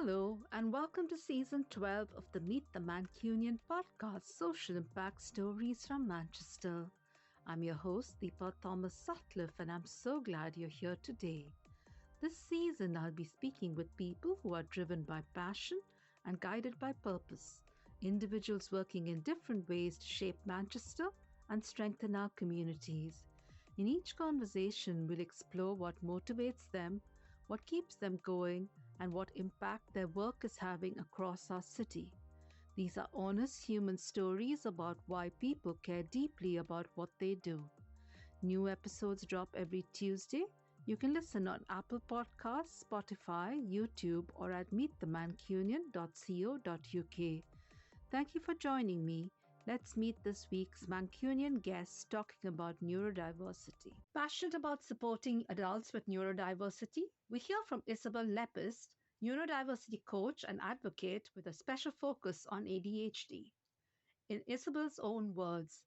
Hello, and welcome to Season 12 of the Meet the Mancunian podcast, Social Impact Stories from Manchester. I'm your host, Deepa Thomas-Sutcliffe, and I'm so glad you're here today. This season, I'll be speaking with people who are driven by passion and guided by purpose, individuals working in different ways to shape Manchester and strengthen our communities. In each conversation, we'll explore what motivates them, what keeps them going, and what impact their work is having across our city. These are honest human stories about why people care deeply about what they do. New episodes drop every Tuesday. You can listen on Apple Podcasts, Spotify, YouTube, or at meetthemancunian.co.uk. Thank you for joining me. Let's meet this week's Mancunian guest talking about neurodiversity. Passionate about supporting adults with neurodiversity, we hear from Isabel Lepist, neurodiversity coach and advocate with a special focus on ADHD. In Isabel's own words,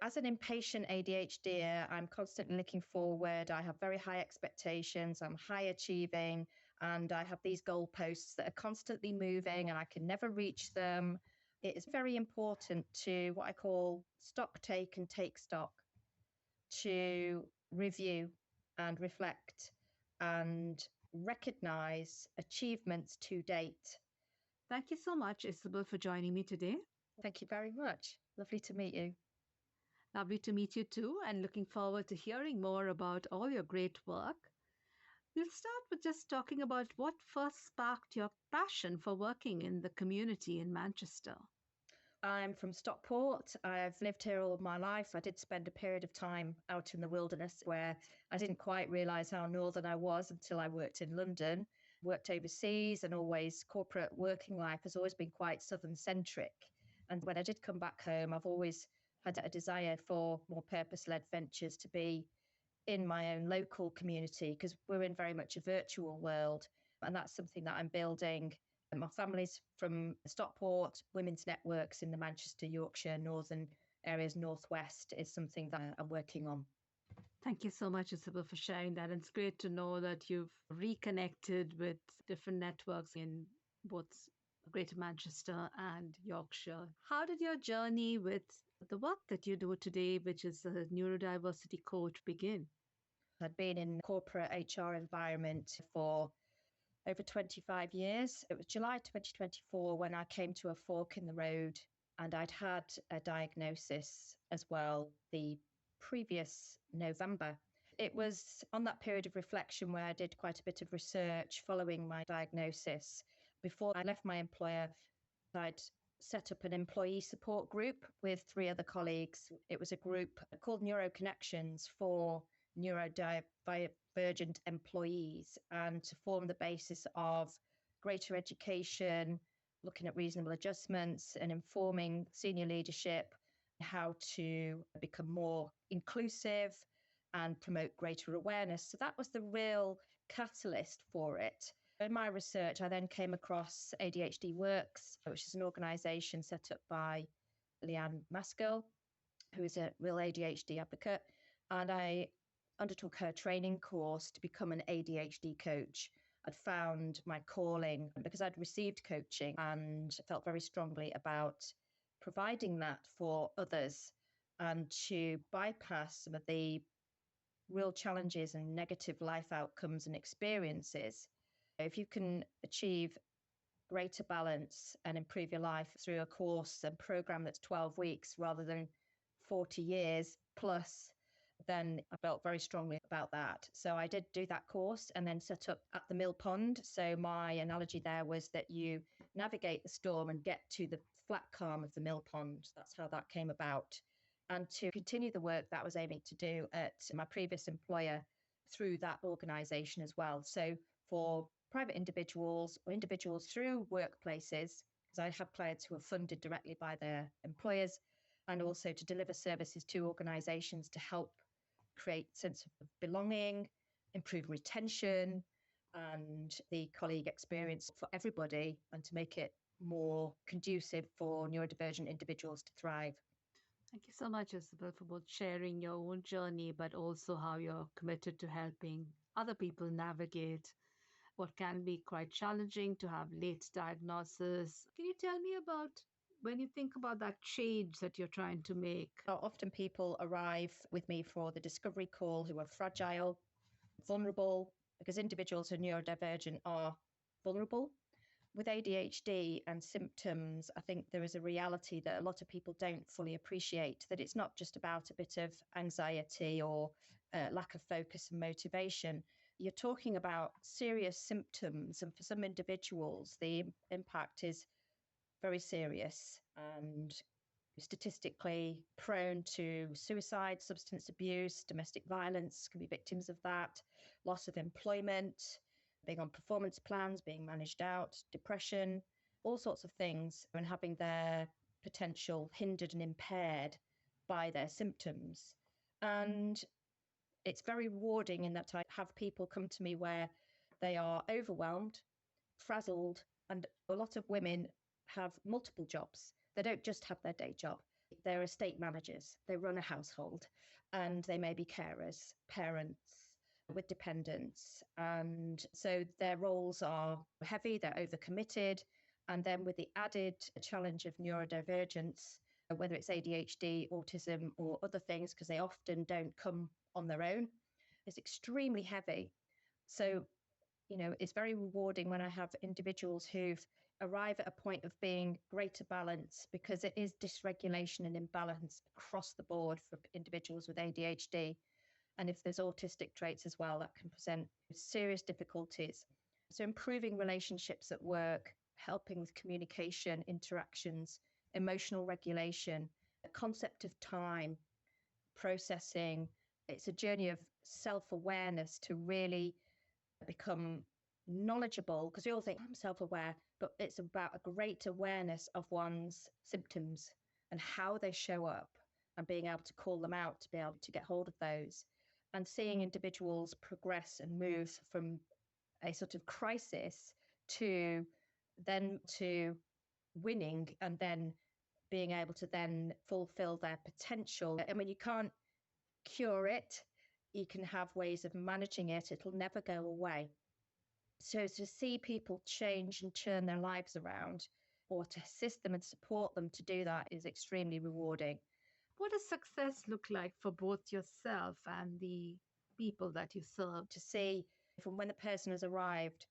as an impatient ADHD, I'm constantly looking forward. I have very high expectations. I'm high achieving, and I have these goalposts that are constantly moving and I can never reach them. It is very important to what I call stocktake and take stock, to review and reflect and recognize achievements to date. Thank you so much, Isabel, for joining me today. Thank you very much. Lovely to meet you. Lovely to meet you too, and looking forward to hearing more about all your great work. We'll start with just talking about what first sparked your passion for working in the community in Manchester. I'm from Stockport. I've lived here all of my life. I did spend a period of time out in the wilderness where I didn't quite realise how northern I was until I worked in London, worked overseas, and always corporate working life has always been quite southern centric. And when I did come back home, I've always had a desire for more purpose-led ventures to be in my own local community, because we're in very much a virtual world. And that's something that I'm building. My family's from Stockport. Women's networks in the Manchester, Yorkshire, northern areas, northwest is something that I'm working on. Thank you so much, Isabel, for sharing that. And it's great to know that you've reconnected with different networks in both Greater Manchester and Yorkshire. How did your journey with the work that you do today, which is a neurodiversity coach, begin? I'd been in corporate HR environment for over 25 years. It was July 2024 when I came to a fork in the road, and I'd had a diagnosis as well the previous November. It was on that period of reflection where I did quite a bit of research following my diagnosis. Before I left my employer, I'd set up an employee support group with 3 other colleagues. It was a group called Neuroconnections for neurodivergent employees, and to form the basis of greater education, looking at reasonable adjustments and informing senior leadership how to become more inclusive and promote greater awareness. So that was the real catalyst for it. In my research, I then came across ADHD Works, which is an organisation set up by Leanne Maskell, who is a real ADHD advocate. And I undertook her training course to become an ADHD coach. I'd found my calling because I'd received coaching and felt very strongly about providing that for others and to bypass some of the real challenges and negative life outcomes and experiences. If you can achieve greater balance and improve your life through a course and program that's 12 weeks rather than 40 years plus, then I felt very strongly about that. So I did do that course and then set up At The Millpond. So my analogy there was that you navigate the storm and get to the flat calm of the mill pond. That's how that came about. And to continue the work that I was aiming to do at my previous employer through that organisation as well. So for private individuals or individuals through workplaces, because I have clients who are funded directly by their employers, and also to deliver services to organisations to help create sense of belonging, improve retention and the colleague experience for everybody, and to make it more conducive for neurodivergent individuals to thrive. Thank you so much, Isabel, for both sharing your own journey, but also how you're committed to helping other people navigate what can be quite challenging to have late diagnosis. Can you tell me about when you think about that change that you're trying to make? Often people arrive with me for the discovery call who are fragile, vulnerable, because individuals who are neurodivergent are vulnerable. With ADHD and symptoms, I think there is a reality that a lot of people don't fully appreciate, that it's not just about a bit of anxiety or lack of focus and motivation. You're talking about serious symptoms, and for some individuals, the impact is very serious and statistically prone to suicide, substance abuse, domestic violence, can be victims of that, loss of employment, being on performance plans, being managed out, depression, all sorts of things, and having their potential hindered and impaired by their symptoms. And it's very rewarding in that I have people come to me where they are overwhelmed, frazzled, and a lot of women have multiple jobs. They don't just have their day job. They're estate managers, they run a household, and they may be carers, parents with dependents. And so their roles are heavy, they're overcommitted. And then with the added challenge of neurodivergence, whether it's ADHD, autism, or other things, because they often don't come on their own, is extremely heavy. So it's very rewarding when I have individuals who arrive at a point of being greater balance, because it is dysregulation and imbalance across the board for individuals with ADHD. And if there's autistic traits as well, that can present serious difficulties. So improving relationships at work, helping with communication, interactions, emotional regulation, a concept of time, processing. It's a journey of self-awareness to really become knowledgeable, because we all think I'm self-aware, but it's about a great awareness of one's symptoms and how they show up, and being able to call them out, to be able to get hold of those, and seeing individuals progress and move from a sort of crisis to winning, and then being able to then fulfill their potential. I mean, you can't cure it. You can have ways of managing it. It'll never go away. So to see people change and turn their lives around, or to assist them and support them to do that, is extremely rewarding. What does success look like for both yourself and the people that you serve? To see from when the person has arrived,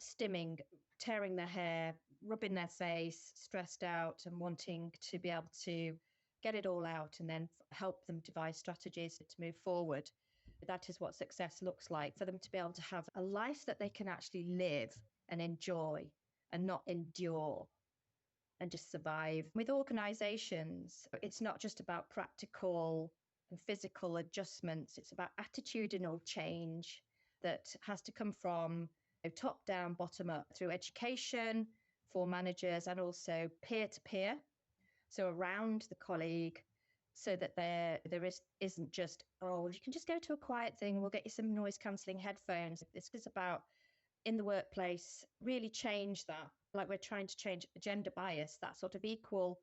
stimming, tearing their hair, rubbing their face, stressed out, and wanting to be able to get it all out, and then help them devise strategies to move forward. That is what success looks like, for them to be able to have a life that they can actually live and enjoy, and not endure and just survive. With organisations, it's not just about practical and physical adjustments. It's about attitudinal change that has to come from top down, bottom up, through education for managers, and also peer to peer, so around the colleague, so that there isn't just, oh, you can just go to a quiet thing, we'll get you some noise cancelling headphones. This is about, in the workplace, really change that, like we're trying to change gender bias, that sort of equal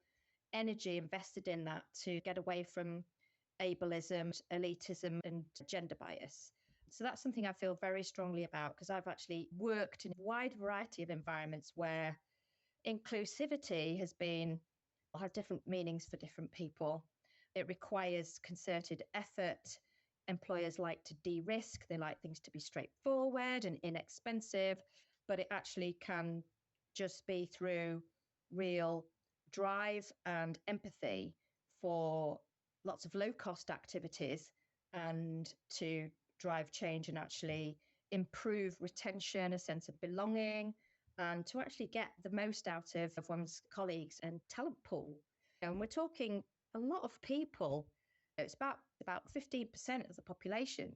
energy invested in that, to get away from ableism, elitism, and gender bias. So that's something I feel very strongly about, because I've actually worked in a wide variety of environments where inclusivity has different meanings for different people. It requires concerted effort. Employers like to de-risk. They like things to be straightforward and inexpensive, but it actually can just be through real drive and empathy for lots of low-cost activities, and to drive change and actually improve retention, a sense of belonging, and to actually get the most out of one's colleagues and talent pool. And we're talking a lot of people. It's about 15% of the population.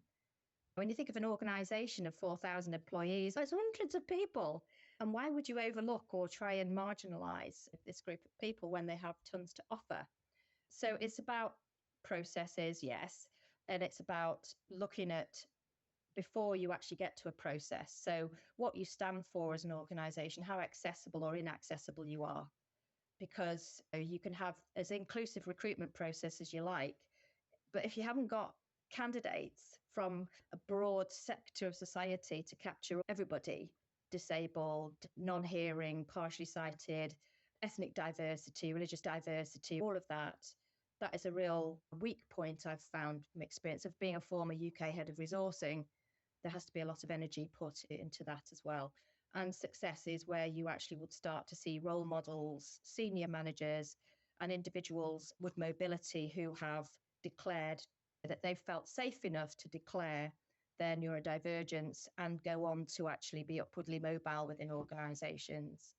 When you think of an organisation of 4,000 employees, there's hundreds of people. And why would you overlook or try and marginalise this group of people when they have tons to offer? So it's about processes, yes. And it's about looking at before you actually get to a process. So what you stand for as an organisation, how accessible or inaccessible you are. Because you can have as inclusive recruitment process as you like, but if you haven't got candidates from a broad sector of society to capture everybody, disabled, non-hearing, partially sighted, ethnic diversity, religious diversity, all of that. That is a real weak point I've found from experience of being a former UK head of resourcing. There has to be a lot of energy put into that as well. And success is where you actually would start to see role models, senior managers, and individuals with mobility who have declared that they've felt safe enough to declare their neurodivergence and go on to actually be upwardly mobile within organisations.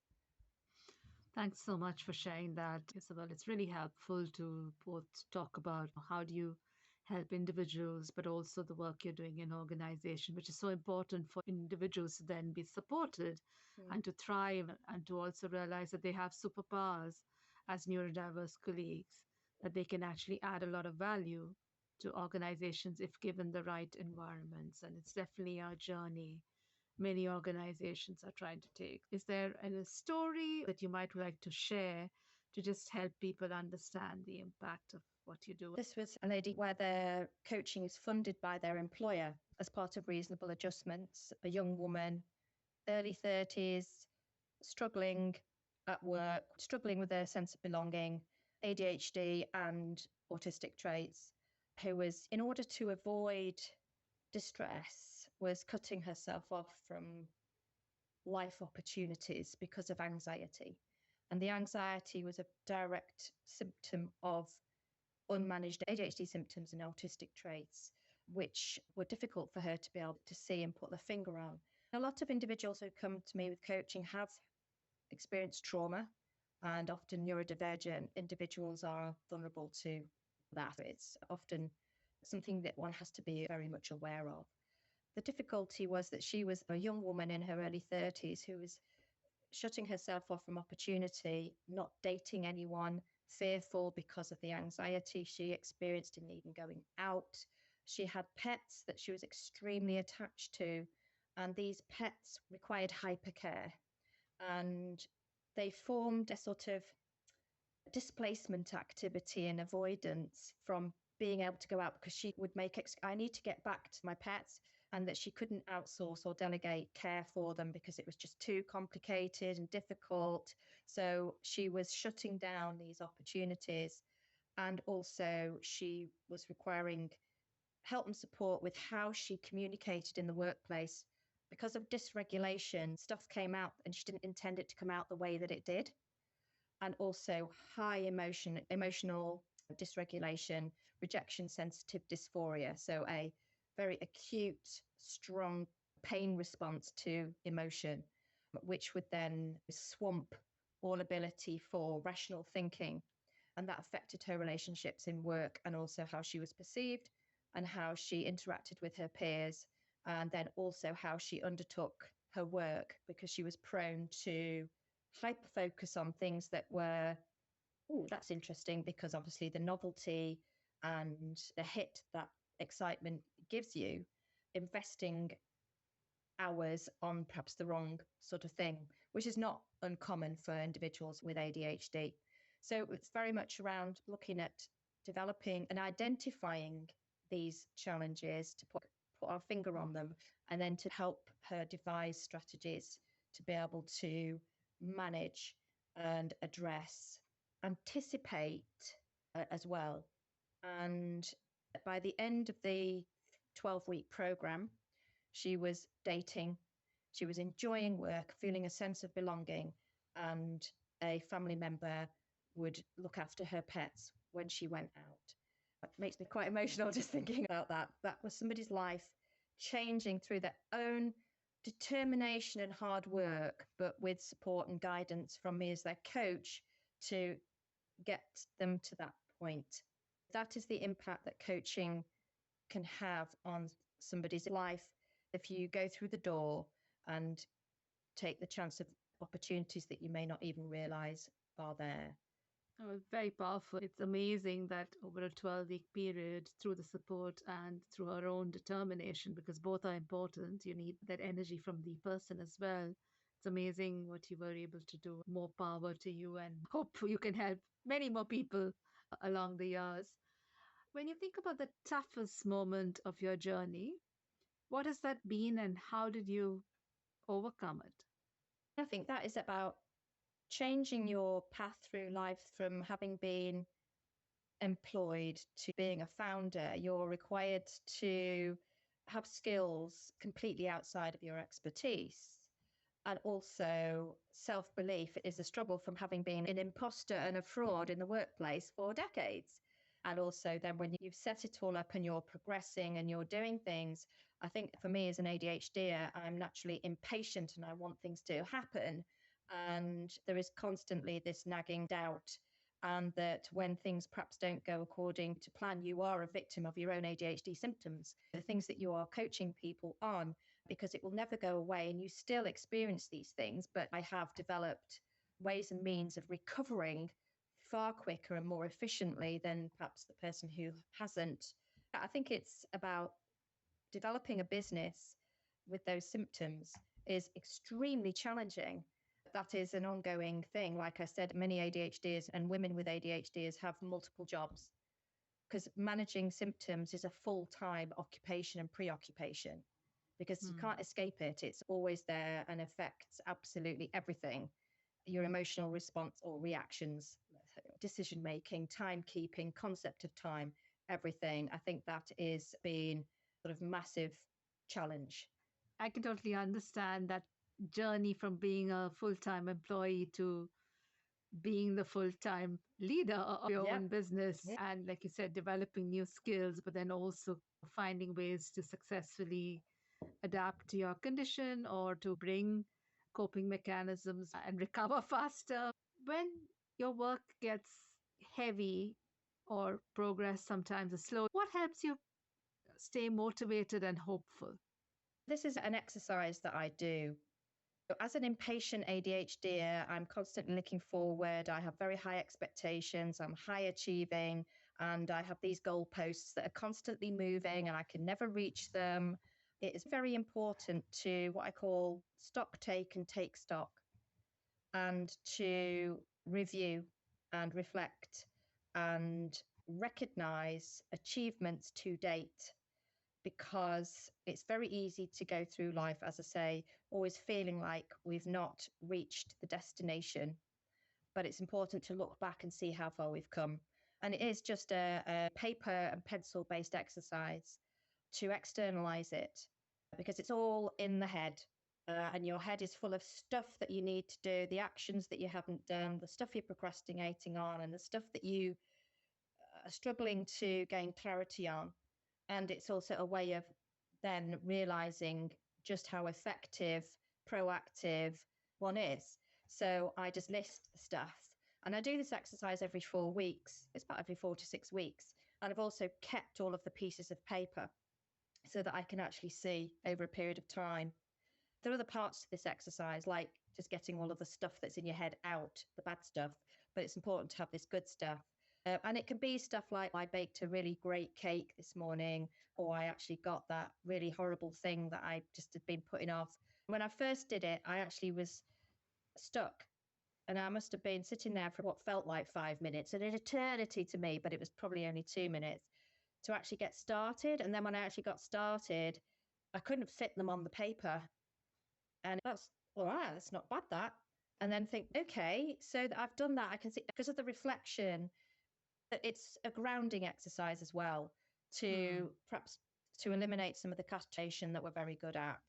Thanks so much for sharing that, Isabel. It's really helpful to both talk about how do you help individuals, but also the work you're doing in organization, which is so important for individuals to then be supported and to thrive and to also realize that they have superpowers as neurodiverse colleagues, that they can actually add a lot of value to organizations if given the right environments. And it's definitely our journey many organizations are trying to take. Is there a story that you might like to share to just help people understand the impact of what you do? This was a lady where their coaching is funded by their employer as part of reasonable adjustments, a young woman, early 30s, struggling at work, struggling with their sense of belonging, ADHD and autistic traits, who was, in order to avoid distress, was cutting herself off from life opportunities because of anxiety. And the anxiety was a direct symptom of unmanaged ADHD symptoms and autistic traits, which were difficult for her to be able to see and put their finger on. A lot of individuals who come to me with coaching have experienced trauma, and often neurodivergent individuals are vulnerable to that. It's often something that one has to be very much aware of. The difficulty was that she was a young woman in her early 30s who was shutting herself off from opportunity, not dating anyone, fearful because of the anxiety she experienced in even going out. She had pets that she was extremely attached to, and these pets required hypercare. And they formed a sort of displacement activity and avoidance from being able to go out, because she would make I need to get back to my pets, and that she couldn't outsource or delegate care for them because it was just too complicated and difficult. So she was shutting down these opportunities, and also she was requiring help and support with how she communicated in the workplace. Because of dysregulation, stuff came out and she didn't intend it to come out the way that it did. And also high emotional dysregulation, rejection sensitive dysphoria. So a very acute, strong pain response to emotion, which would then swamp all ability for rational thinking. And that affected her relationships in work, and also how she was perceived and how she interacted with her peers, and then also how she undertook her work, because she was prone to hyper focus on things that were, oh, that's interesting, because obviously the novelty and the hit that excitement gives you, investing hours on perhaps the wrong sort of thing, which is not uncommon for individuals with ADHD. So it's very much around looking at developing and identifying these challenges, to put our finger on them, and then to help her devise strategies to be able to manage and address, anticipate as well. And by the end of the 12-week program, she was dating, she was enjoying work, feeling a sense of belonging, and a family member would look after her pets when she went out. It makes me quite emotional just thinking about that. That was somebody's life changing through their own determination and hard work, but with support and guidance from me as their coach to get them to that point. That is the impact that coaching can have on somebody's life if you go through the door and take the chance of opportunities that you may not even realize are there. Oh, very powerful. It's amazing that over a 12-week period, through the support and through her own determination, because both are important, you need that energy from the person as well. It's amazing what you were able to do. More power to you, and hope you can help many more people along the years. When you think about the toughest moment of your journey, what has that been and how did you overcome it? I think that is about changing your path through life from having been employed to being a founder. You're required to have skills completely outside of your expertise. And also self-belief is a struggle from having been an imposter and a fraud in the workplace for decades. And also then when you've set it all up and you're progressing and you're doing things, I think for me as an ADHDer, I'm naturally impatient and I want things to happen. And there is constantly this nagging doubt. And that when things perhaps don't go according to plan, you are a victim of your own ADHD symptoms, the things that you are coaching people on, because it will never go away and you still experience these things. But I have developed ways and means of recovering far quicker and more efficiently than perhaps the person who hasn't. I think it's about developing a business with those symptoms is extremely challenging. That is an ongoing thing. Like I said, many ADHDs and women with ADHDs have multiple jobs because managing symptoms is a full-time occupation and preoccupation because you can't escape it. It's always there and affects absolutely everything. Your emotional response or reactions, decision making, timekeeping, concept of time, everything. I think that is being sort of massive challenge. I can totally understand that journey from being a full time employee to being the full time leader of your Yeah. own business. Yeah. And, like you said, developing new skills, but then also finding ways to successfully adapt to your condition or to bring coping mechanisms and recover faster. When your work gets heavy or progress sometimes is slow, what helps you stay motivated and hopeful? This is an exercise that I do. As an impatient ADHD, I'm constantly looking forward. I have very high expectations. I'm high achieving, and I have these goalposts that are constantly moving, and I can never reach them. It is very important to what I call stock take and take stock, and to review and reflect and recognize achievements to date, because it's very easy to go through life, as I say, always feeling like we've not reached the destination. But it's important to look back and see how far we've come. And it is just a paper and pencil based exercise to externalize it, because it's all in the head. And your head is full of stuff that you need to do, the actions that you haven't done, the stuff you're procrastinating on, and the stuff that you are struggling to gain clarity on. And it's also a way of then realizing just how effective, proactive one is. So I just list stuff. And I do this exercise every 4 weeks. It's about every 4 to 6 weeks. And I've also kept all of the pieces of paper so that I can actually see over a period of time. There are other parts to this exercise, like just getting all of the stuff that's in your head out, the bad stuff. But it's important to have this good stuff. And it can be stuff like I baked a really great cake this morning, or I actually got that really horrible thing that I just had been putting off. When I first did it, I actually was stuck. And I must have been sitting there for what felt like 5 minutes, an eternity to me, but it was probably only 2 minutes to actually get started. And then when I actually got started, I couldn't fit them on the paper. And that's all right, that's not bad, that. And then think, okay, so that I've done that, I can see because of the reflection. It's a grounding exercise as well to perhaps to eliminate some of the castration that we're very good at,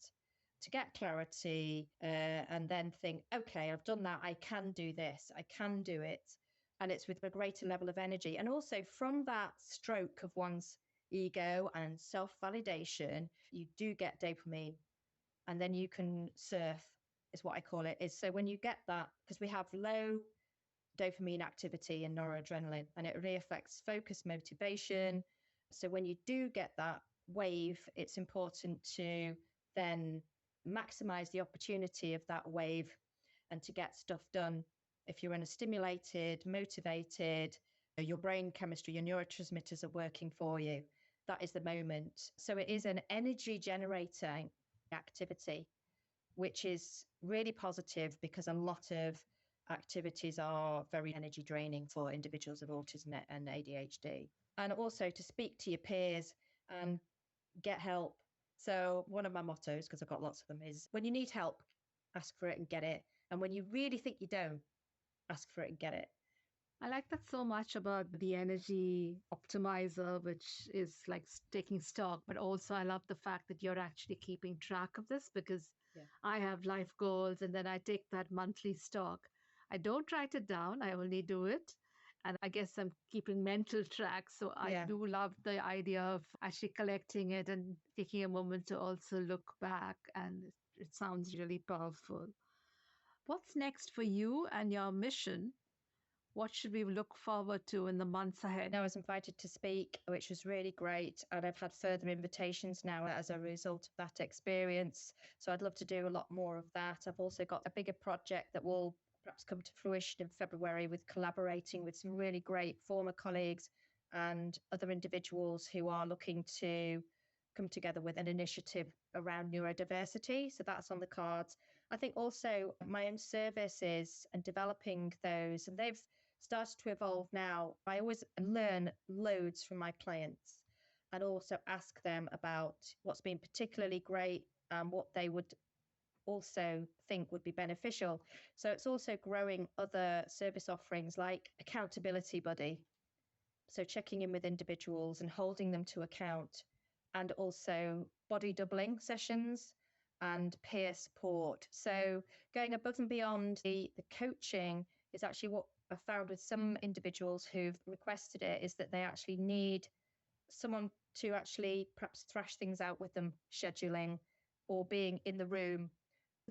to get clarity, and then think, okay, I've done that. I can do this. I can do it. And it's with a greater level of energy. And also from that stroke of one's ego and self-validation, you do get dopamine. And then you can surf, is what I call it. Is so when you get that, because we have low dopamine activity and noradrenaline, and it really affects focus, motivation. So when you do get that wave, it's important to then maximize the opportunity of that wave and to get stuff done. If you're in a stimulated, motivated, your brain chemistry, your neurotransmitters are working for you. That is the moment. So it is an energy generating activity, which is really positive because a lot of activities are very energy draining for individuals with autism and ADHD. and also to speak to your peers and get help. So one of my mottos, because I've got lots of them, is when you need help, ask for it and get it. And when you really think you don't, ask for it and get it. I like that so much about the energy optimizer, which is like taking stock, but also I love the fact that you're actually keeping track of this because Yeah. I have life goals and then I take that monthly stock. I don't write it down, I only do it. And I guess I'm keeping mental track. So I Yeah. do love the idea of actually collecting it and taking a moment to also look back. And it sounds really powerful. What's next for you and your mission? What should we look forward to in the months ahead? I was invited to speak, which was really great. And I've had further invitations now as a result of that experience. So I'd love to do a lot more of that. I've also got a bigger project that will perhaps come to fruition in February with collaborating with some really great former colleagues and other individuals who are looking to come together with an initiative around neurodiversity. So that's on the cards. I think also my own services and developing those, and they've started to evolve now. I always learn loads from my clients and also ask them about what's been particularly great and what they would also think would be beneficial. So it's also growing other service offerings like accountability buddy. So checking in with individuals and holding them to account, and also body doubling sessions and peer support. So going above and beyond the coaching is actually what I found with some individuals who've requested it, is that they actually need someone to actually perhaps thrash things out with them, scheduling or being in the room.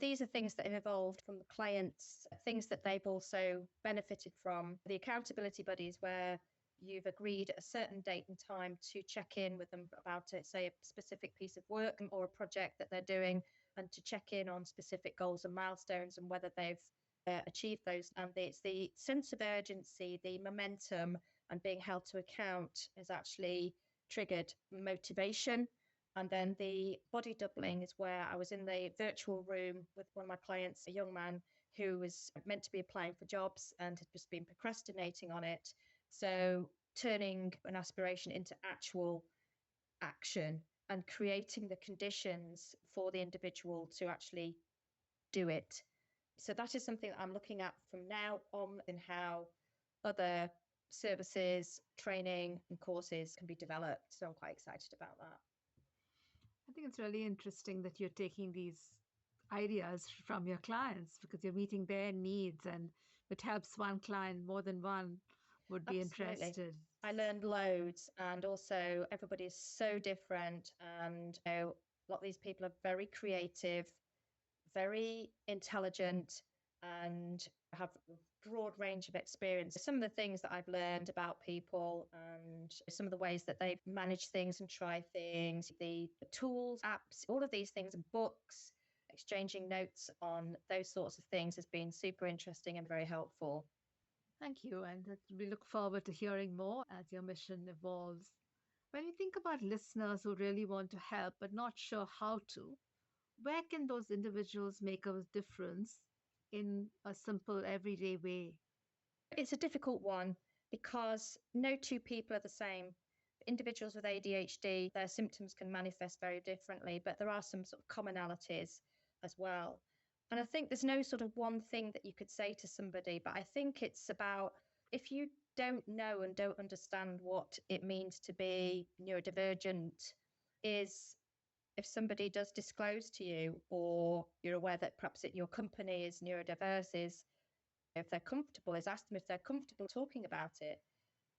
These are things that have evolved from the clients, things that they've also benefited from. The accountability buddies, where you've agreed a certain date and time to check in with them about it, say a specific piece of work or a project that they're doing, and to check in on specific goals and milestones and whether they've achieved those. And it's the sense of urgency, the momentum, and being held to account has actually triggered motivation. And then the body doubling is where I was in the virtual room with one of my clients, a young man who was meant to be applying for jobs and had just been procrastinating on it. So turning an aspiration into actual action and creating the conditions for the individual to actually do it. So that is something that I'm looking at from now on, in how other services, training and courses can be developed. So I'm quite excited about that. I think it's really interesting that you're taking these ideas from your clients because you're meeting their needs and it helps one client more than one would be Absolutely. interested. I learned loads, and also everybody is so different. And a lot of these people are very creative, very intelligent, and have a broad range of experience. Some of the things that I've learned about people and some of the ways that they've managed things and try things, the tools, apps, all of these things, books, exchanging notes on those sorts of things has been super interesting and very helpful. Thank you. And we look forward to hearing more as your mission evolves. When you think about listeners who really want to help but not sure how to, where can those individuals make a difference in a simple, everyday way? It's a difficult one because no two people are the same. Individuals with ADHD, their symptoms can manifest very differently, but there are some sort of commonalities as well. And I think there's no sort of one thing that you could say to somebody, but I think it's about, if you don't know and don't understand what it means to be neurodivergent, is if somebody does disclose to you, or you're aware that perhaps your company is neurodiverse, is if they're comfortable, is ask them if they're comfortable talking about it.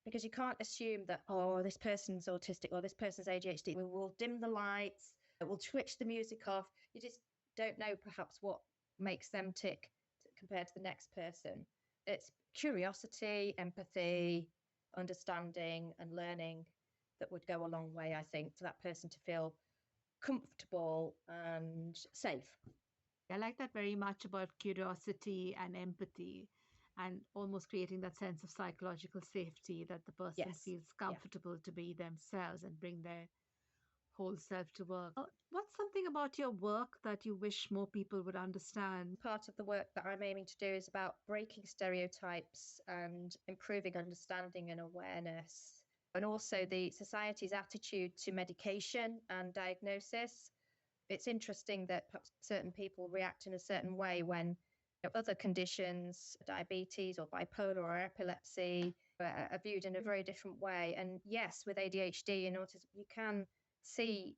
Because you can't assume that, oh, this person's autistic or this person's ADHD. We will dim the lights, we'll switch the music off. You just don't know perhaps what makes them tick compared to the next person. It's curiosity, empathy, understanding, and learning that would go a long way, I think, for that person to feel comfortable and safe. I like that very much about curiosity and empathy and almost creating that sense of psychological safety that the person Yes. feels Yeah. comfortable to be themselves and bring their whole self to work. What's something about your work that you wish more people would understand? Part of the work that I'm aiming to do is about breaking stereotypes and improving understanding and awareness and also the society's attitude to medication and diagnosis. It's interesting that perhaps certain people react in a certain way when other conditions, diabetes or bipolar or epilepsy, are viewed in a very different way. And yes, with ADHD and autism, you can see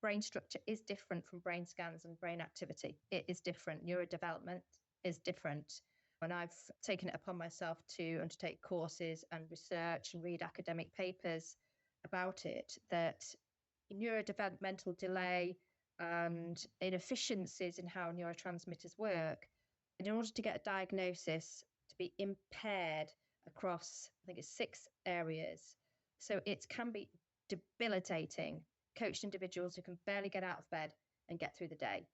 brain structure is different from brain scans and brain activity. It is different. Neurodevelopment is different. And I've taken it upon myself to undertake courses and research and read academic papers about it, that neurodevelopmental delay and inefficiencies in how neurotransmitters work, in order to get a diagnosis to be impaired across, I think it's 6 areas. So it can be debilitating. Coached individuals who can barely get out of bed and get through the day.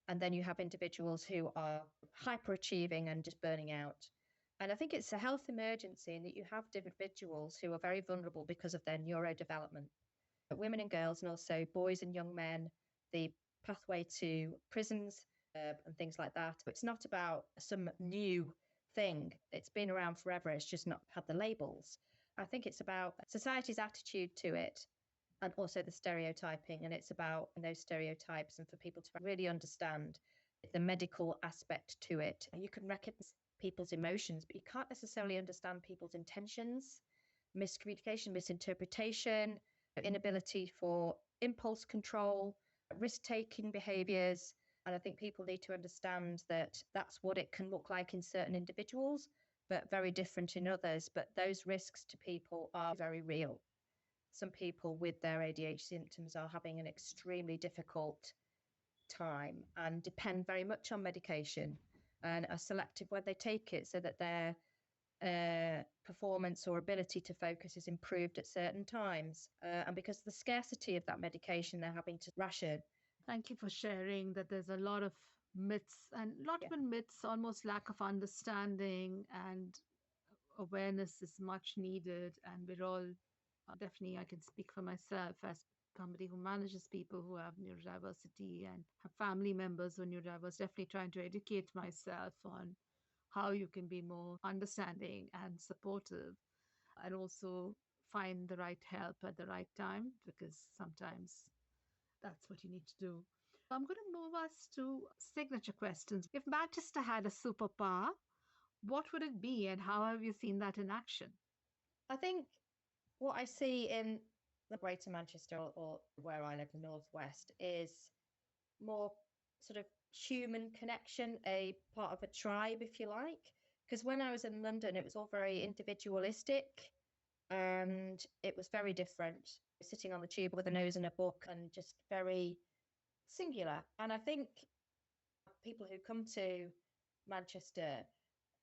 And then you have individuals who are hyperachieving and just burning out. And I think it's a health emergency in that you have individuals who are very vulnerable because of their neurodevelopment. But women and girls, and also boys and young men, the pathway to prisons and things like that. It's not about some new thing. It's been around forever. It's just not had the labels. I think it's about society's attitude to it, and also the stereotyping. And it's about those stereotypes and for people to really understand the medical aspect to it. You can recognize people's emotions, but you can't necessarily understand people's intentions, miscommunication, misinterpretation, inability for impulse control, risk-taking behaviors. And I think people need to understand that that's what it can look like in certain individuals, but very different in others. But those risks to people are very real. Some people with their ADHD symptoms are having an extremely difficult time and depend very much on medication and are selective when they take it so that their performance or ability to focus is improved at certain times. And because of the scarcity of that medication, they're having to ration. Thank you for sharing that there's a lot of myths, and not even myths, almost lack of understanding, and awareness is much needed. And we're all definitely, I can speak for myself as somebody who manages people who have neurodiversity and have family members who are neurodiverse, definitely trying to educate myself on how you can be more understanding and supportive, and also find the right help at the right time, because sometimes that's what you need to do. I'm going to move us to signature questions. If Manchester had a superpower, what would it be, and how have you seen that in action? I think what I see in the Greater Manchester, or where I live, the Northwest, is more sort of human connection, a part of a tribe, if you like. Because when I was in London, it was all very individualistic and it was very different. Sitting on the tube with a nose in a book and just very singular. And I think people who come to Manchester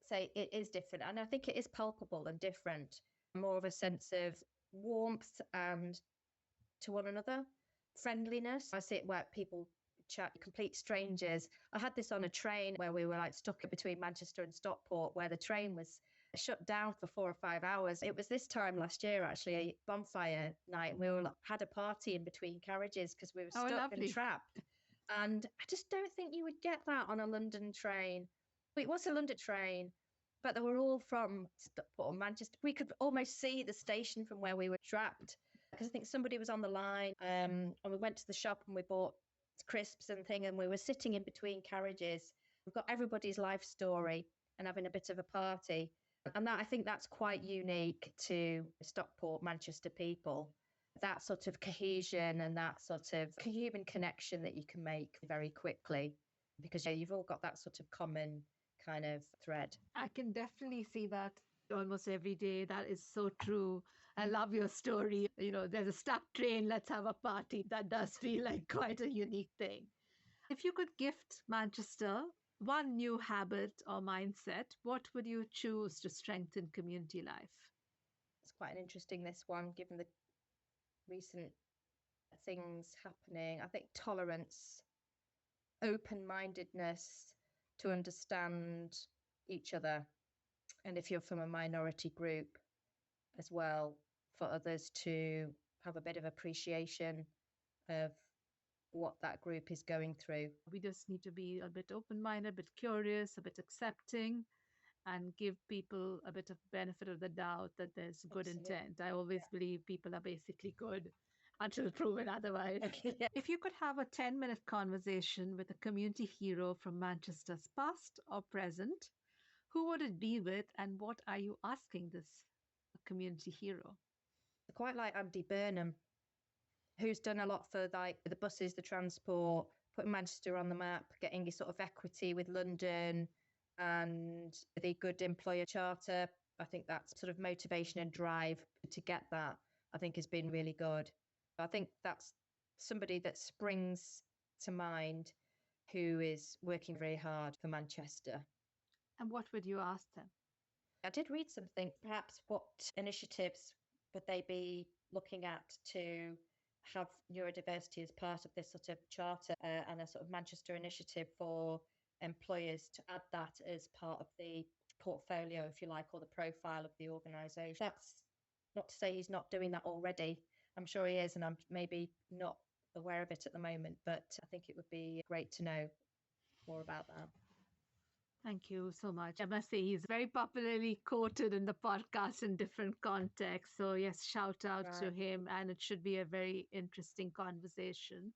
say it is different. And I think it is palpable and different, more of a sense of warmth and to one another, friendliness. I see it where people chat, complete strangers. I had this on a train where we were like stuck between Manchester and Stockport, where the train was shut down for 4 or 5 hours. It was this time last year, actually, a bonfire night. And we were had a party in between carriages because we were stuck and trapped. And I just don't think you would get that on a London train. It was a London train, but they were all from Stockport or Manchester. We could almost see the station from where we were trapped, because I think somebody was on the line, and we went to the shop and we bought crisps and thing, and we were sitting in between carriages. We've got everybody's life story and having a bit of a party. And that, I think that's quite unique to Stockport, Manchester people. That sort of cohesion and that sort of human connection that you can make very quickly, because you've all got that sort of common kind of thread. I can definitely see that almost every day. That is so true. I love your story. There's a stuck train, let's have a party. That does feel like quite a unique thing. If you could gift Manchester one new habit or mindset, what would you choose to strengthen community life? It's quite an interesting, this one, given the recent things happening. I think tolerance, open-mindedness to understand each other. And if you're from a minority group as well, for others to have a bit of appreciation of what that group is going through. We just need to be a bit open-minded, a bit curious, a bit accepting, and give people a bit of benefit of the doubt that there's good Absolutely. intent. I always believe people are basically good until proven otherwise. Okay, yeah. If you could have a 10-minute conversation with a community hero from Manchester's past or present, who would it be with, and what are you asking this community hero? I quite like Andy Burnham, who's done a lot for like the buses, the transport, putting Manchester on the map, getting a sort of equity with London and the good employer charter. I think that's sort of motivation and drive to get that, I think has been really good. I think that's somebody that springs to mind who is working very hard for Manchester. And what would you ask them? I did read something, perhaps what initiatives would they be looking at to have neurodiversity as part of this sort of charter and a sort of Manchester initiative for employers to add that as part of the portfolio, if you like, or the profile of the organisation. That's not to say he's not doing that already. I'm sure he is, and I'm maybe not aware of it at the moment, but I think it would be great to know more about that. Thank you so much. I must say he's very popularly quoted in the podcast in different contexts. So yes, shout out to him, and it should be a very interesting conversation.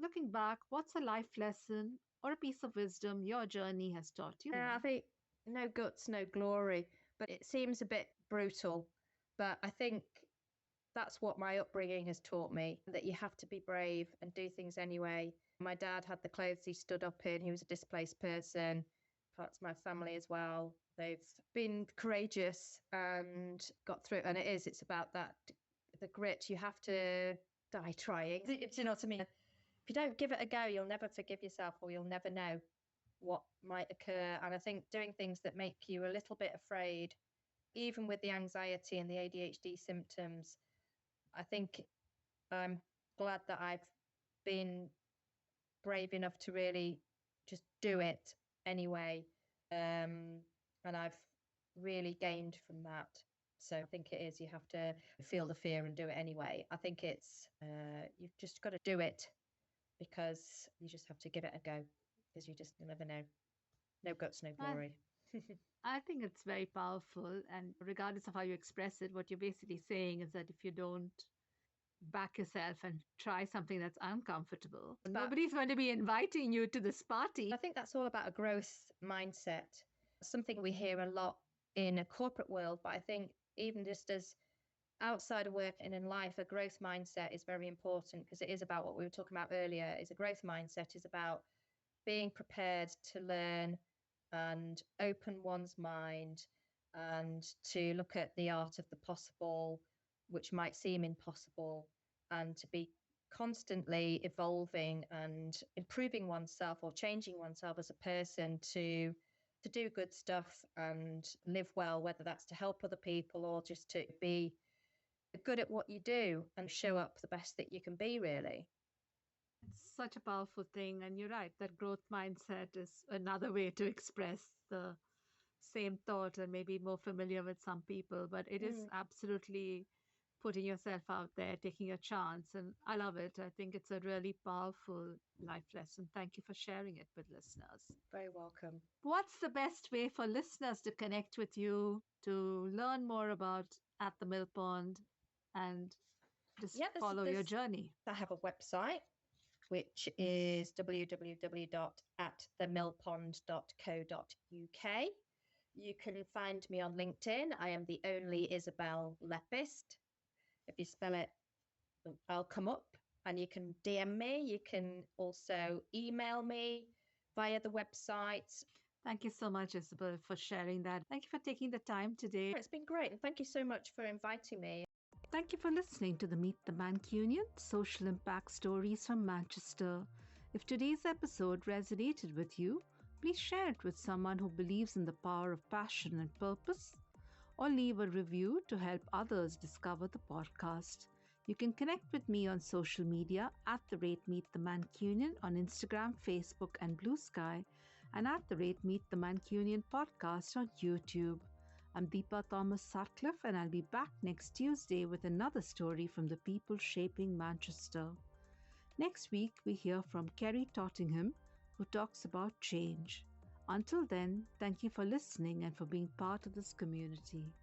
Looking back, what's a life lesson or a piece of wisdom your journey has taught you? I think no guts, no glory, but it seems a bit brutal. But I think that's what my upbringing has taught me, that you have to be brave and do things anyway. My dad had the clothes he stood up in. He was a displaced person. Parts of my family as well. They've been courageous and got through. And it's about that, the grit. You have to die trying. Do you know what I mean? If you don't give it a go, you'll never forgive yourself, or you'll never know what might occur. And I think doing things that make you a little bit afraid, even with the anxiety and the ADHD symptoms, I think I'm glad that I've been brave enough to really just do it anyway. And I've really gained from that. So I think it is, you have to feel the fear and do it anyway. I think it's, you've just got to do it, because you just have to give it a go, because you never know. No guts, no glory. I think it's very powerful. And regardless of how you express it, what you're basically saying is that if you don't back yourself and try something that's uncomfortable, nobody's going to be inviting you to this party. I think that's all about a growth mindset. Something we hear a lot in a corporate world, but I think even just as outside of work and in life, a growth mindset is very important, because it is about what we were talking about earlier. Is a growth mindset is about being prepared to learn and open one's mind and to look at the art of the possible, which might seem impossible, and to be constantly evolving and improving oneself or changing oneself as a person to do good stuff and live well, whether that's to help other people or just to be good at what you do and show up the best that you can be, really. It's such a powerful thing. And you're right, that growth mindset is another way to express the same thought, and maybe more familiar with some people. But it is absolutely putting yourself out there, taking a chance. And I love it. I think it's a really powerful life lesson. Thank you for sharing it with listeners. Very welcome. What's the best way for listeners to connect with you, to learn more about At The Millpond, and just follow your journey? I have a website, which is www.atthemillpond.co.uk. You can find me on LinkedIn. I am the only Isabel Lepist. If you spell it, I'll come up, and you can DM me. You can also email me via the website. Thank you so much, Isabel, for sharing that. Thank you for taking the time today. It's been great. And thank you so much for inviting me. Thank you for listening to the Meet the Mancunian Social Impact Stories from Manchester. If today's episode resonated with you, please share it with someone who believes in the power of passion and purpose, or leave a review to help others discover the podcast. You can connect with me on social media at @Meet the Mancunian on Instagram, Facebook, and Blue Sky, and at @Meet the Mancunian podcast on YouTube. I'm Deepa Thomas-Sutcliffe, and I'll be back next Tuesday with another story from the people shaping Manchester. Next week, we hear from Kerry Tottingham, who talks about change. Until then, thank you for listening and for being part of this community.